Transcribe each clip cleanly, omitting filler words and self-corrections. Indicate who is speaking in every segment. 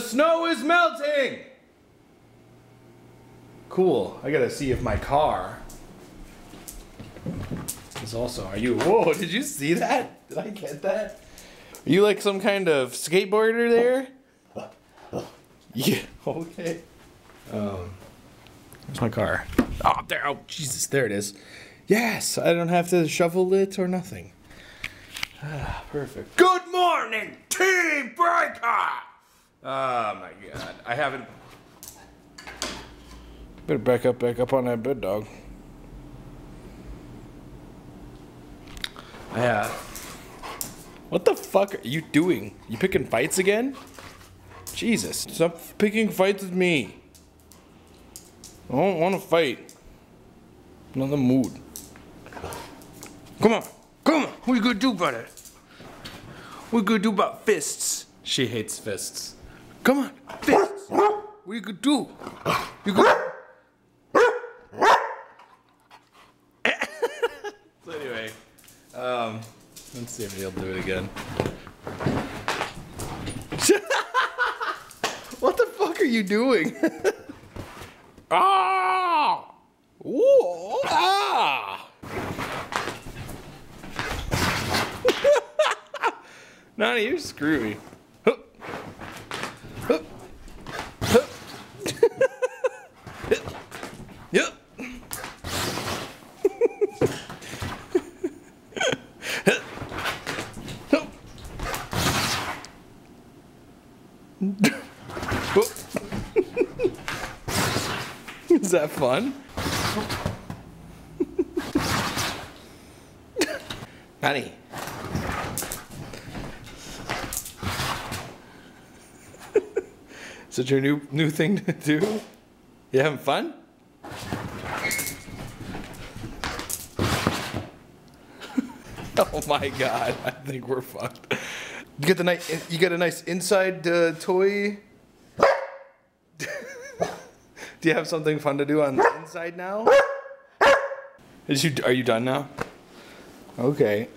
Speaker 1: snow is melting! Cool. I gotta see if my car is also. Are you? Whoa, did you see that? Did I get that? Are you like some kind of skateboarder there? Yeah, okay. Where's my car? Oh, there. Oh, Jesus, there it is. Yes, I don't have to shovel it or nothing. Ah, perfect. Good morning, Team Breaker! Oh my God, I haven't. Better back up on that bed, dog. Yeah. What the fuck are you doing? You picking fights again? Jesus, stop picking fights with me. I don't want to fight. I'm not in the mood. Come on. What are you gonna do about it? What are you gonna do about fists? She hates fists. Come on, fists. What are you gonna do? You gonna... So anyway, let's see if he'll do it again. What the fuck are you doing? Ah! Ooh, ah! Nani, you're screwy. Hup. Hup. Hup. Yep. Is that fun? Honey. Is it your new thing to do? You having fun? Oh my God, I think we're fucked. You get a nice inside toy. Do you have something fun to do on the inside now? Are you done now? Okay.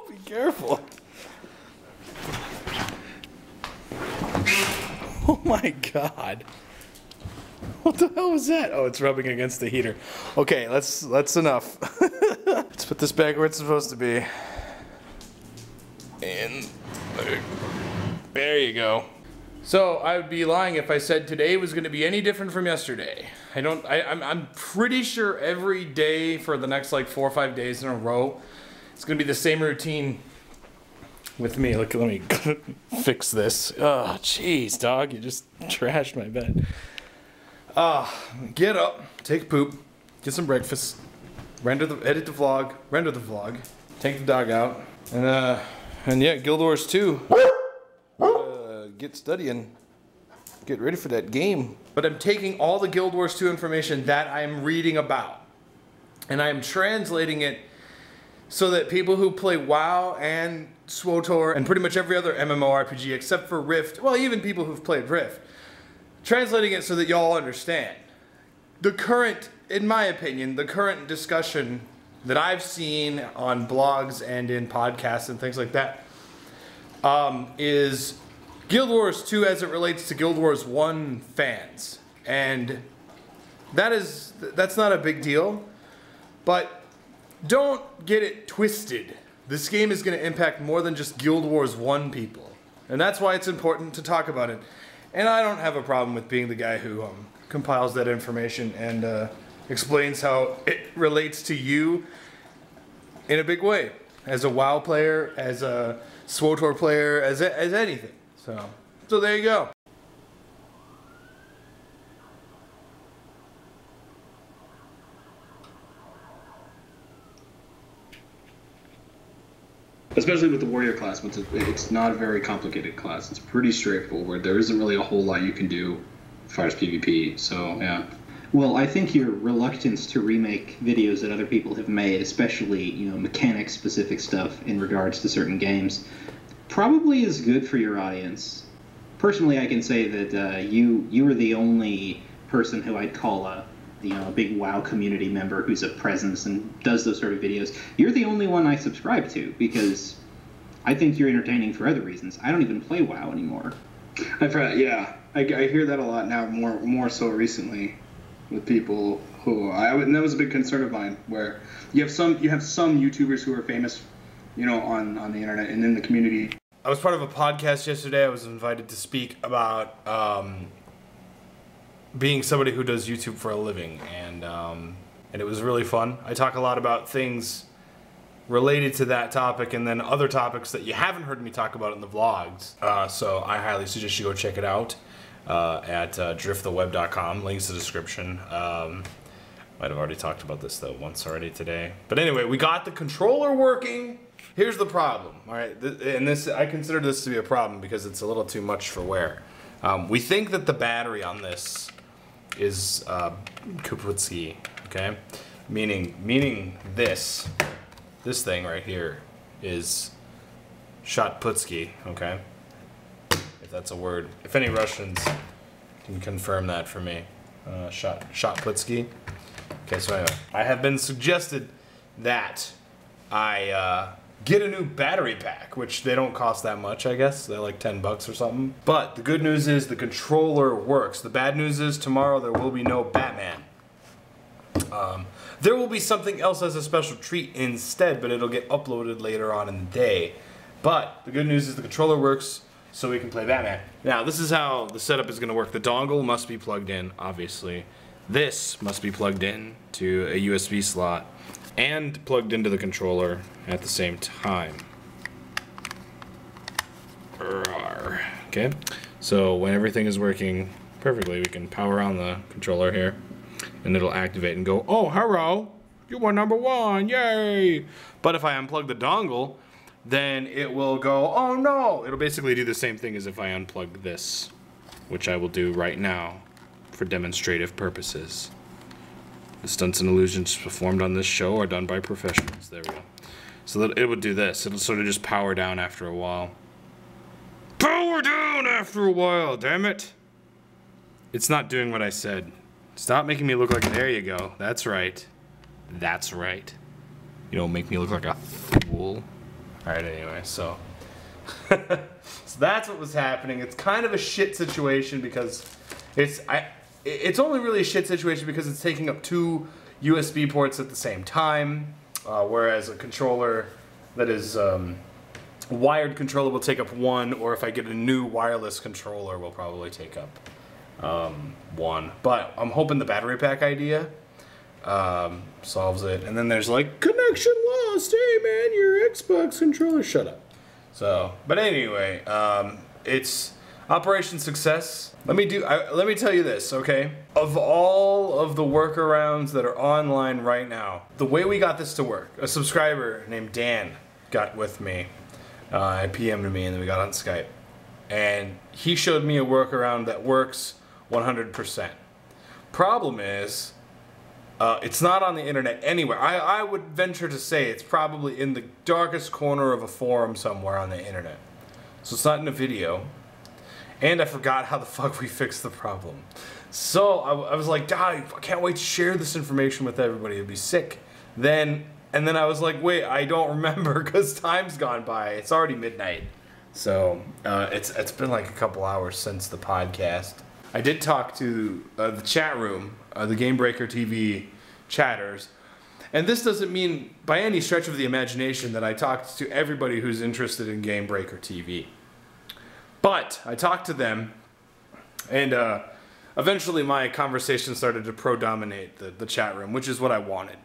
Speaker 1: Be careful. Oh my God. What the hell was that? Oh, it's rubbing against the heater. Okay, that's enough. Let's put this back where it's supposed to be. And there you go. So I would be lying if I said today was going to be any different from yesterday. I'm pretty sure every day for the next like 4 or 5 days in a row, it's going to be the same routine with me. Look, let me fix this. Oh, jeez, dog, you just trashed my bed. Get up, take a poop, get some breakfast, edit the vlog, render the vlog, take the dog out, and yeah, Guild Wars 2. Get studying, get ready for that game. But I'm taking all the Guild Wars 2 information that I'm reading about, and I'm translating it so that people who play WoW and SWTOR and pretty much every other MMORPG except for Rift, well, even people who've played Rift, translating it so that y'all understand. The current, in my opinion, the current discussion that I've seen on blogs and in podcasts and things like that is Guild Wars 2 as it relates to Guild Wars 1 fans. And that's not a big deal, but don't get it twisted. This game is going to impact more than just Guild Wars 1 people. And that's why it's important to talk about it. And I don't have a problem with being the guy who compiles that information and explains how it relates to you in a big way. As a WoW player, as a SWTOR player, as anything. So there you go.
Speaker 2: Especially with the warrior class, it's not a very complicated class. It's pretty straightforward. There isn't really a whole lot you can do as far as PvP, so yeah.
Speaker 3: Well, I think your reluctance to remake videos that other people have made, especially, mechanic-specific stuff in regards to certain games, probably is good for your audience. Personally, I can say that you are the only person who I'd call a big WoW community member who's a presence and does those sort of videos. You're the only one I subscribe to because I think you're entertaining for other reasons. I don't even play WoW anymore.
Speaker 2: I've heard, yeah, I hear that a lot now, more so recently, with people who and that was a big concern of mine, where you have some YouTubers who are famous, on the internet and in the community.
Speaker 1: I was part of a podcast yesterday. I was invited to speak about being somebody who does YouTube for a living, and it was really fun. I talk a lot about things related to that topic, and then other topics that you haven't heard me talk about in the vlogs. So I highly suggest you go check it out at drifttheweb.com. Links in the description. Might have already talked about this though once already today. But anyway, we got the controller working. Here's the problem, all right? And I consider this to be a problem because it's a little too much for wear. We think that the battery on this is Kuputski, okay? Meaning this thing right here is Shotputski, okay? If that's a word. If any Russians can confirm that for me. Shotputski. Okay, so anyway, I have been suggested that I get a new battery pack, which they don't cost that much, I guess. They're like 10 bucks or something. But the good news is the controller works. The bad news is tomorrow there will be no Batman. There will be something else as a special treat instead, but it'll get uploaded later on in the day. But the good news is the controller works, so we can play Batman. Now, this is how the setup is going to work. The dongle must be plugged in, obviously. This must be plugged in to a USB slot and plugged into the controller at the same time. Okay, so when everything is working perfectly, we can power on the controller here, and it'll activate and go, oh, hello, you are number one, yay! But if I unplug the dongle, then it will go, oh no! It'll basically do the same thing as if I unplug this, which I will do right now for demonstrative purposes. The stunts and illusions performed on this show are done by professionals. There we go. So that it would do this. It'll sort of just power down after a while. Power down after a while, damn it! It's not doing what I said. Stop making me look like a... There you go. That's right. That's right. You don't make me look like a fool. Alright, anyway, so... so that's what was happening. It's kind of a shit situation because it's only really a shit situation because it's taking up 2 USB ports at the same time, whereas a controller that is wired controller will take up 1, or if I get a new wireless controller, will probably take up 1. But I'm hoping the battery pack idea solves it. And then there's like, connection lost, hey man, your Xbox controller, shut up. So, but anyway, it's Operation Success. Let me tell you this, okay? Of all of the workarounds that are online right now, the way we got this to work, a subscriber named Dan got with me. I PM'd me and then we got on Skype. And he showed me a workaround that works 100%. Problem is, it's not on the internet anywhere. I would venture to say it's probably in the darkest corner of a forum somewhere on the internet. So it's not in a video. And I forgot how the fuck we fixed the problem. So I was like, God, I can't wait to share this information with everybody. It'd be sick. And then I was like, wait, I don't remember because time's gone by. It's already midnight. So it's been like a couple hours since the podcast. I did talk to the chat room, the Game Breaker TV chatters. And this doesn't mean by any stretch of the imagination that I talked to everybody who's interested in Game Breaker TV. But I talked to them, and eventually my conversation started to predominate the chat room, which is what I wanted,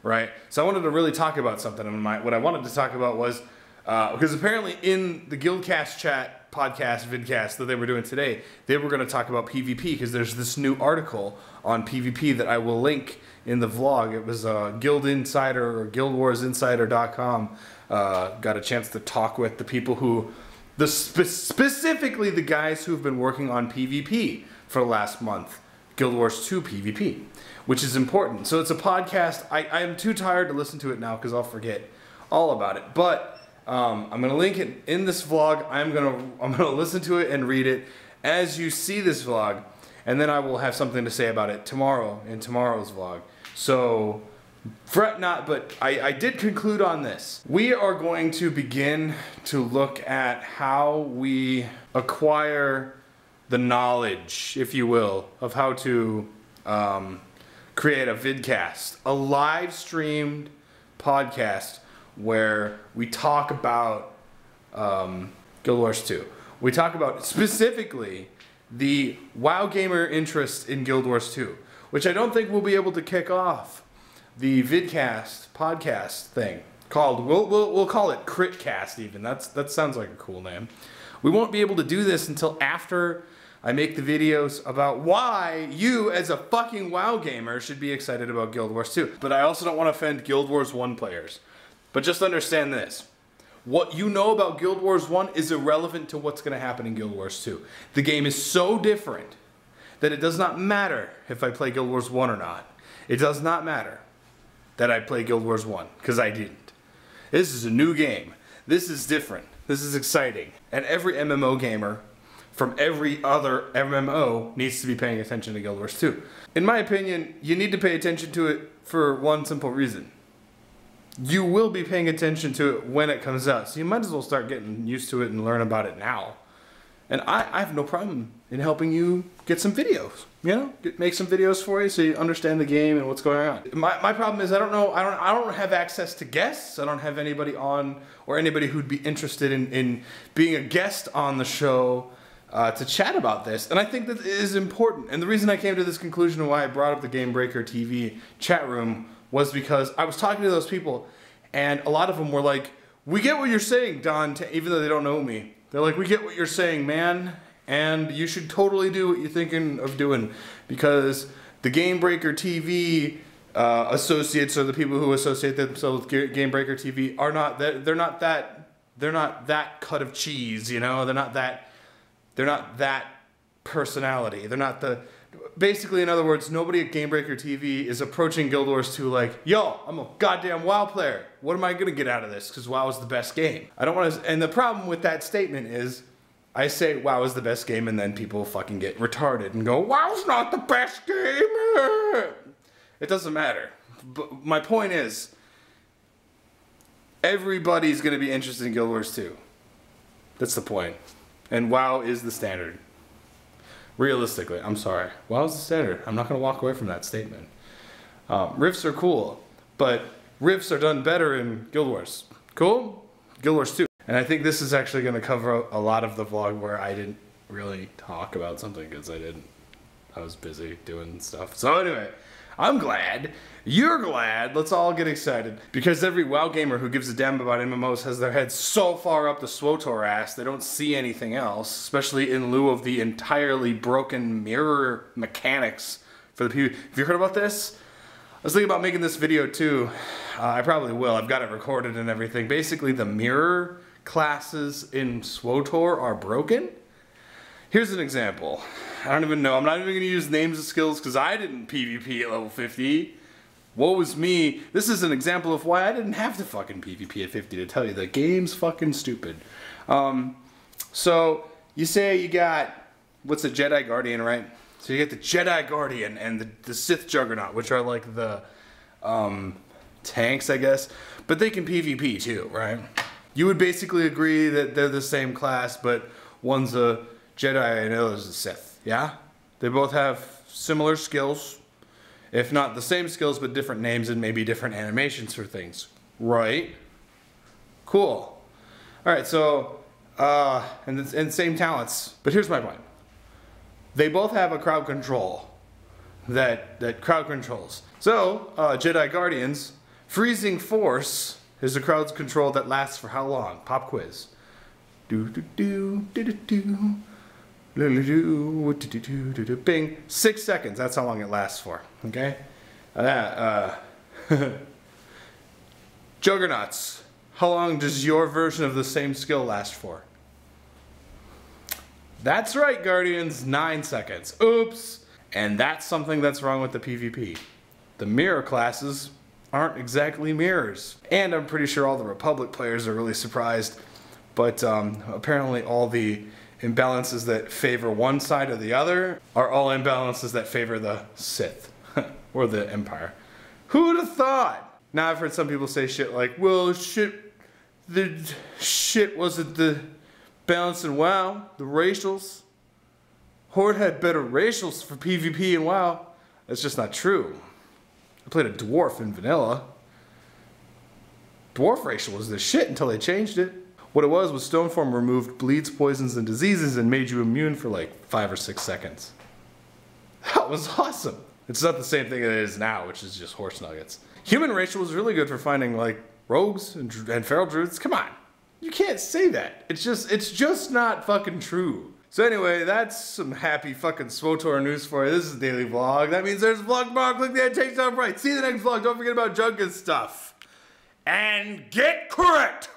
Speaker 1: right? So I wanted to really talk about something, and what I wanted to talk about was, because apparently in the Guildcast chat podcast, vidcast that they were doing today, they were going to talk about PvP, because there's this new article on PvP that I will link in the vlog. It was Guild Insider or GuildWarsInsider.com. Got a chance to talk with the people who... specifically the guys who've been working on PvP for the last month, Guild Wars 2 PvP, which is important. So it's a podcast. I am too tired to listen to it now because I'll forget all about it. But I'm gonna link it in this vlog. I'm gonna listen to it and read it as you see this vlog, and then I will have something to say about it tomorrow in tomorrow's vlog. So fret not, but I did conclude on this. We are going to begin to look at how we acquire the knowledge, if you will, of how to create a vidcast, a live streamed podcast where we talk about Guild Wars 2. We talk about specifically the WoW gamer interest in Guild Wars 2, which I don't think we'll be able to kick off the vidcast podcast thing called, we'll call it Critcast even. That sounds like a cool name. We won't be able to do this until after I make the videos about why you as a fucking WoW gamer should be excited about Guild Wars 2. But I also don't want to offend Guild Wars 1 players. But just understand this. What you know about Guild Wars 1 is irrelevant to what's going to happen in Guild Wars 2. The game is so different that it does not matter if I play Guild Wars 1 or not. It does not matter that I play Guild Wars 1, because I didn't. This is a new game. This is different. This is exciting. And every MMO gamer from every other MMO needs to be paying attention to Guild Wars 2. In my opinion, you need to pay attention to it for one simple reason. You will be paying attention to it when it comes out, so you might as well start getting used to it and learn about it now. And I have no problem in helping you get some videos, you know, make some videos for you so you understand the game and what's going on. My problem is I don't have access to guests. I don't have anybody on or anybody who'd be interested in being a guest on the show to chat about this. And I think that is important. And the reason I came to this conclusion and why I brought up the Game Breaker TV chat room was because I was talking to those people and a lot of them were like, we get what you're saying, Don, even though they don't know me. They're like, we get what you're saying, man, and you should totally do what you're thinking of doing, because the Game Breaker TV associates, or the people who associate themselves with Game Breaker TV, are not they're not that cut of cheese, you know. They're not that personality. They're not the. Basically, in other words, nobody at Game Breaker TV is approaching Guild Wars 2 like, yo, I'm a goddamn WoW player. What am I gonna get out of this? Because WoW is the best game. I don't want to, and the problem with that statement is, I say WoW is the best game, and then people fucking get retarded and go, WoW's not the best game. It doesn't matter. But my point is, everybody's gonna be interested in Guild Wars 2. That's the point. And WoW is the standard. Realistically, I'm sorry. WoW's the standard. I'm not going to walk away from that statement. Rifts are cool, but rifts are done better in Guild Wars. Cool? Guild Wars 2. And I think this is actually going to cover a lot of the vlog where I didn't really talk about something because I was busy doing stuff. So anyway, I'm glad. You're glad. Let's all get excited. Because every WoW gamer who gives a damn about MMOs has their head so far up the SWTOR ass they don't see anything else, especially in lieu of the entirely broken mirror mechanics for the people. Have you heard about this? I was thinking about making this video too. I probably will. I've got it recorded and everything. Basically, the mirror classes in SWTOR are broken. Here's an example. I don't even know. I'm not even going to use names of skills because I didn't PvP at level 50. Woe is me. This is an example of why I didn't have to fucking PvP at 50 to tell you the game's fucking stupid. So you say you got, what's a Jedi Guardian, right? So you get the Jedi Guardian and the Sith Juggernaut, which are like the tanks, I guess. But they can PvP too, right? You would basically agree that they're the same class, but one's a Jedi and the other's a Sith, yeah? They both have similar skills. If not the same skills, but different names and maybe different animations for things. Right? Cool. Alright, so, and same talents. But here's my point. They both have a crowd control that crowd controls. So, Jedi Guardians, Freezing Force is a crowd control that lasts for how long? Pop quiz. Bing. 6 seconds. That's how long it lasts for. Okay? Juggernauts. How long does your version of the same skill last for? That's right, Guardians. 9 seconds. Oops. And that's something that's wrong with the PvP. The mirror classes, aren't exactly mirrors. And I'm pretty sure all the Republic players are really surprised, but apparently all the imbalances that favor one side or the other are all imbalances that favor the Sith or the Empire. Who'd have thought? Now I've heard some people say shit like, well, the shit wasn't the balance in WoW, the racials. Horde had better racials for PvP in WoW. That's just not true. I played a dwarf in vanilla. Dwarf racial was the shit until they changed it. What it was Stoneform removed bleeds, poisons, and diseases and made you immune for like 5 or 6 seconds. That was awesome. It's not the same thing it is now, which is just horse nuggets. Human racial was really good for finding like rogues and feral druids. Come on. You can't say that. It's just not fucking true. So anyway, that's some happy fucking SWTOR news for you. This is a daily vlog. That means there's a vlog tomorrow. Click the annotation on right. See you in the next vlog. Don't forget about junk and stuff. And get correct!